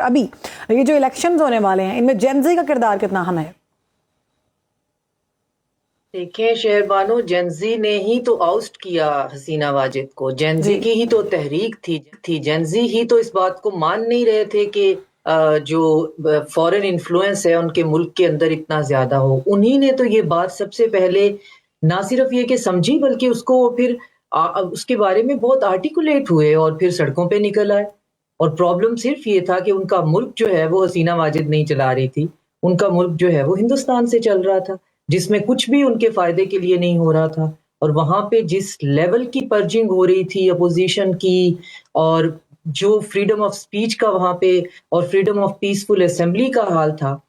अभी ये जो इलेक्शंस होने वाले हैं इनमें जेनजी का किरदार कितना अहम है? देखिए शहरबानो, जेंजी ने ही तो आउस्ट किया हसीना वाजिद को। जेंजी जी की ही तो तहरीक थी। जेंजी ही तो इस बात को मान नहीं रहे थे कि जो फॉरेन इन्फ्लुएंस है उनके मुल्क के अंदर इतना ज्यादा हो। उन्हीं ने तो ये बात सबसे पहले ना सिर्फ ये कि समझी, बल्कि उसको फिर उसके बारे में बहुत आर्टिकुलेट हुए और फिर सड़कों पे निकल आए। और प्रॉब्लम सिर्फ ये था कि उनका मुल्क जो है वो हसीना वाजिद नहीं चला रही थी, उनका मुल्क जो है वो हिंदुस्तान से चल रहा था, जिसमें कुछ भी उनके फायदे के लिए नहीं हो रहा था। और वहां पे जिस लेवल की पर्जिंग हो रही थी अपोजिशन की, और जो फ्रीडम ऑफ स्पीच का वहां पे और फ्रीडम ऑफ पीसफुल असेंबली का हाल था,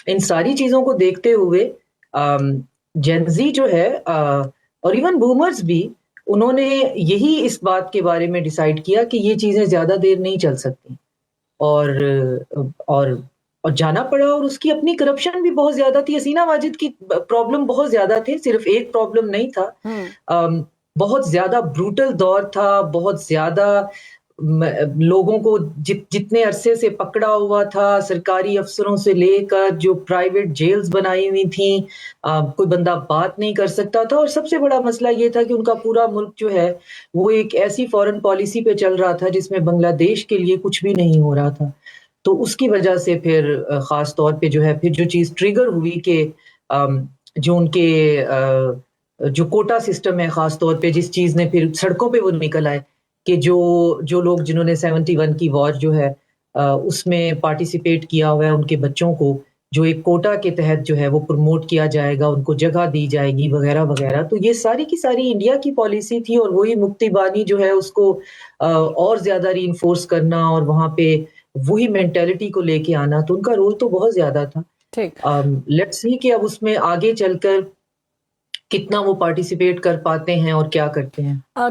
इन सारी चीजों को देखते हुए जेंजी जो है और इवन बूमर्स भी, उन्होंने यही इस बात के बारे में डिसाइड किया कि ये चीजें ज्यादा देर नहीं चल सकती। और और और जाना पड़ा। और उसकी अपनी करप्शन भी बहुत ज्यादा थी। हसीना वाजिद की प्रॉब्लम बहुत ज्यादा थे, सिर्फ एक प्रॉब्लम नहीं था। बहुत ज्यादा ब्रूटल दौर था, बहुत ज्यादा लोगों को जितने अरसे से पकड़ा हुआ था, सरकारी अफसरों से लेकर जो प्राइवेट जेल्स बनाई हुई थी, कोई बंदा बात नहीं कर सकता था। और सबसे बड़ा मसला ये था कि उनका पूरा मुल्क जो है वो एक ऐसी फॉरेन पॉलिसी पे चल रहा था जिसमें बांग्लादेश के लिए कुछ भी नहीं हो रहा था। तो उसकी वजह से फिर खास तौर पे जो है फिर जो चीज ट्रिगर हुई कि जो उनके जो कोटा सिस्टम है, खास तौर पे जिस चीज ने फिर सड़कों पे वो निकल आए कि जो जो लोग जिन्होंने 71 की वॉर जो है उसमें पार्टिसिपेट किया हुआ है, उनके बच्चों को जो एक कोटा के तहत जो है वो प्रमोट किया जाएगा, उनको जगह दी जाएगी वगैरह वगैरह। तो ये सारी की सारी इंडिया की पॉलिसी थी। और वही मुक्ति बानी जो है उसको और ज्यादा रीइंफोर्स करना और वहां पे वही मेंटेलिटी को लेके आना, तो उनका रोल तो बहुत ज्यादा था। ठीक। लेट्स सी कि अब उसमें आगे चलकर कितना वो पार्टिसिपेट कर पाते हैं और क्या करते हैं।